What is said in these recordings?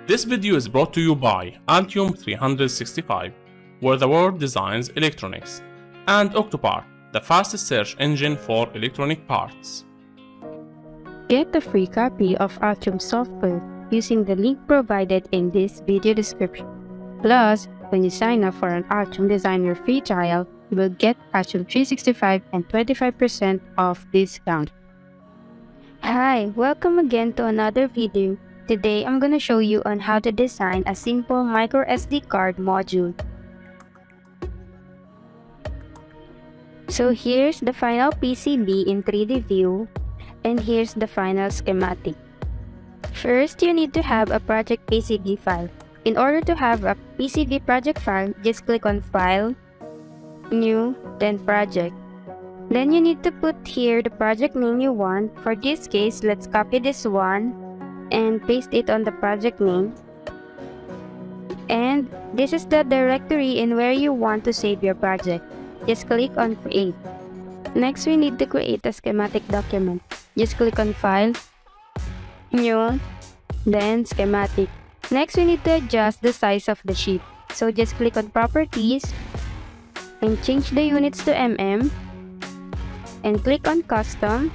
This video is brought to you by Altium 365, where the world designs electronics, and Octopart, the fastest search engine for electronic parts. Get a free copy of Altium software using the link provided in this video description. Plus, when you sign up for an Altium Designer free trial, you will get Altium 365 and 25% off discount. Hi, welcome again to another video. Today, I'm gonna show you on how to design a simple micro SD card module. So here's the final PCB in 3D view, and here's the final schematic. First, you need to have a project PCB file. In order to have a PCB project file, just click on File, New, then Project. Then you need to put here the project name you want. For this case, let's copy this one and paste it on the project name. And this is the directory in where you want to save your project. Just click on Create. Next, we need to create a schematic document. Just click on File, New, then Schematic. Next, we need to adjust the size of the sheet. So just click on Properties and change the units to mm and click on Custom.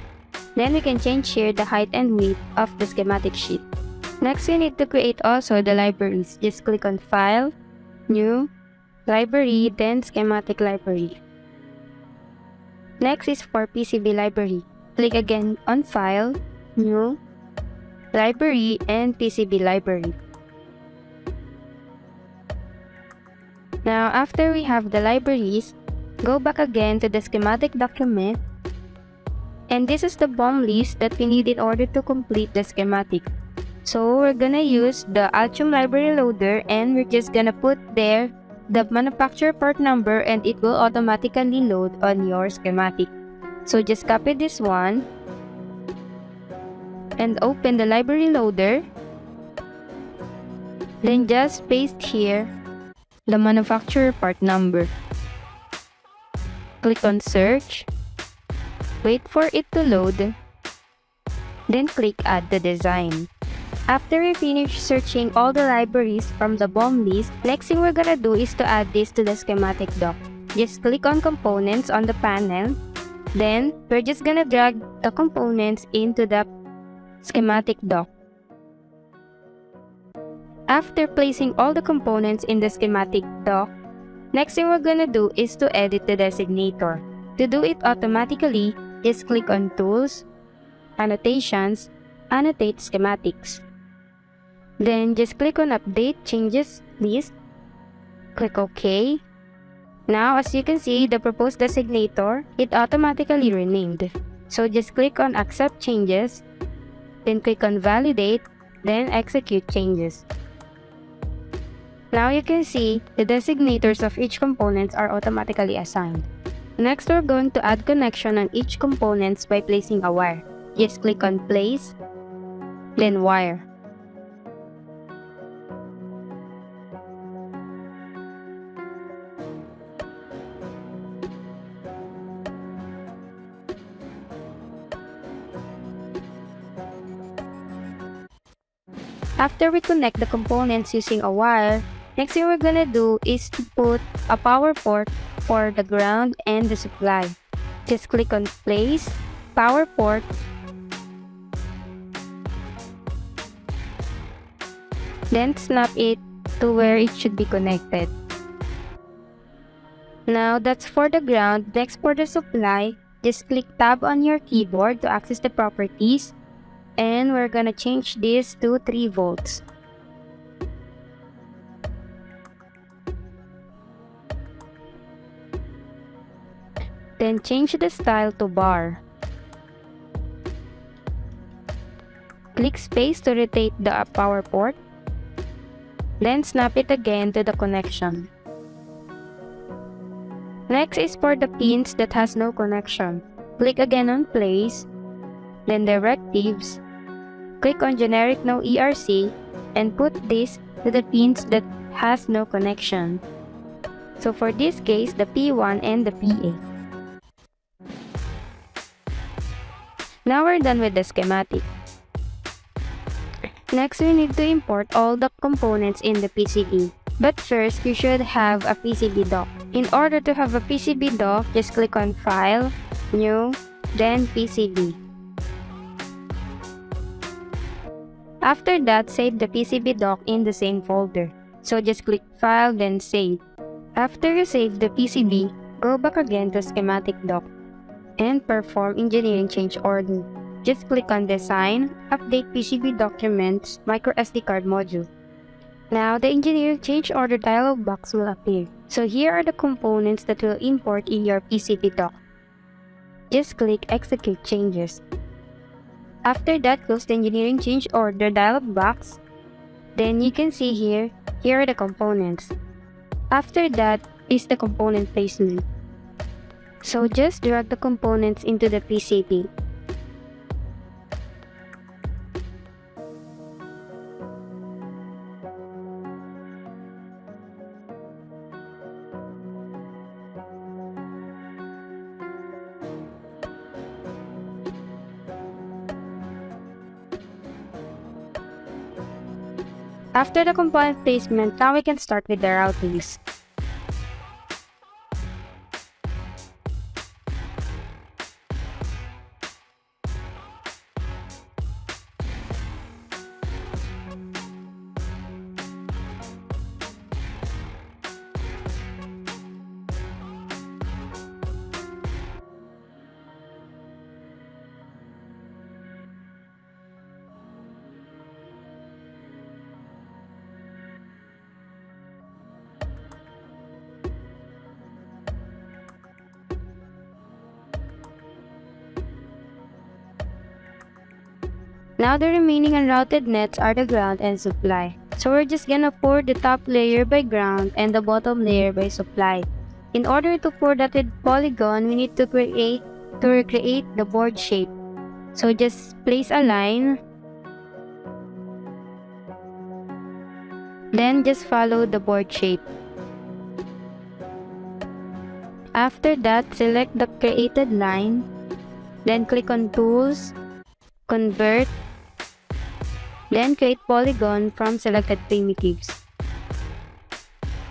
Then we can change here the height and width of the schematic sheet. Next, we need to create also the libraries. Just click on File, New, Library, then Schematic Library. Next is for PCB library. Click again on File, New, Library, and PCB library. Now, after we have the libraries, go back again to the schematic document. And this is the BOM list that we need in order to complete the schematic. So we're gonna use the Altium library loader, and we're just gonna put there the manufacturer part number, and it will automatically load on your schematic. So just copy this one and open the library loader. Then just paste here the manufacturer part number. Click on Search. Wait for it to load. Then click Add the design. After we finish searching all the libraries from the BOM list, next thing we're gonna do is to add this to the schematic doc. Just click on Components on the panel. Then, we're just gonna drag the components into the schematic doc. After placing all the components in the schematic doc, next thing we're gonna do is to edit the designator. To do it automatically, just click on Tools, Annotations, Annotate Schematics. Then just click on Update Changes List. Click OK. Now, as you can see, the proposed designator, it automatically renamed. So just click on Accept Changes, then click on Validate, then Execute Changes. Now you can see the designators of each component are automatically assigned. Next, we're going to add connection on each component by placing a wire. Just click on Place, then Wire. After we connect the components using a wire, next thing we're gonna do is to put a power port for the ground and the supply. Just click on Place, Power Port, then snap it to where it should be connected. Now that's for the ground. Next, for the supply, just click Tab on your keyboard to access the properties, and we're gonna change this to 3 volts. Then change the style to bar. Click space to rotate the power port. Then snap it again to the connection. Next is for the pins that has no connection. Click again on Place, then Directives. Click on Generic No ERC and put this to the pins that has no connection. So for this case, the P1 and the PA. Now we're done with the schematic. Next, we need to import all the components in the PCB. But first, you should have a PCB dock. In order to have a PCB dock, just click on File, New, then PCB. After that, save the PCB dock in the same folder. So just click File, then Save. After you save the PCB, go back again to Schematic Dock and perform engineering change order. Just click on Design, Update PCB Documents, Micro SD card module. Now, the engineering change order dialog box will appear. So here are the components that will import in your PCB dock. Just click Execute Changes. After that, close the engineering change order dialog box. Then you can see here are the components. After that is the component placement. So just drag the components into the PCB. After the component placement, now we can start with the routings. Now the remaining unrouted nets are the ground and supply. So we're just gonna pour the top layer by ground and the bottom layer by supply. In order to pour that with polygon, we need to recreate the board shape. So just place a line. Then just follow the board shape. After that, select the created line. Then click on Tools, Convert. Then create polygon from selected primitives.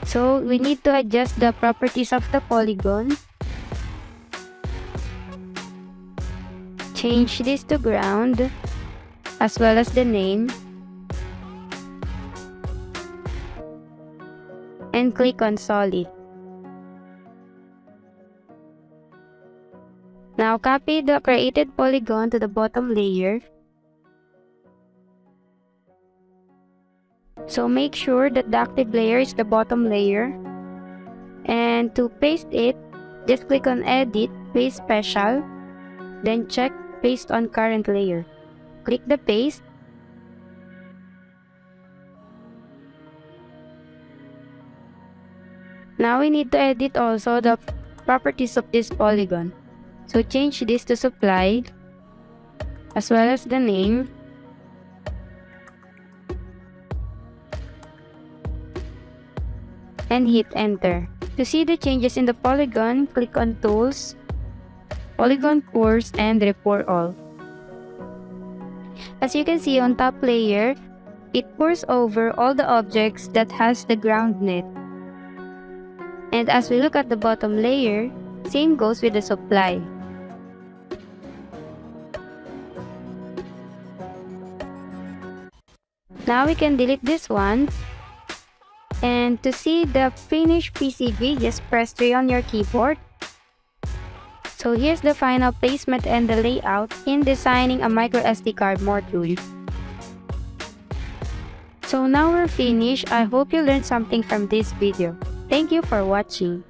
So we need to adjust the properties of the polygon. Change this to ground as well as the name. And click on solid. Now copy the created polygon to the bottom layer. So make sure that the active layer is the bottom layer. And to paste it, just click on Edit, Paste Special. Then check Paste on Current Layer. Click the paste. Now we need to edit also the properties of this polygon. So change this to supply as well as the name. And hit enter. To see the changes in the polygon, click on Tools, Polygon Pours, and Report All. As you can see on top layer, it pours over all the objects that has the ground net. And as we look at the bottom layer, same goes with the supply. Now we can delete this one. And to see the finished PCB, just press 3 on your keyboard. So here's the final placement and the layout in designing a micro SD card module. So now we're finished. I hope you learned something from this video. Thank you for watching.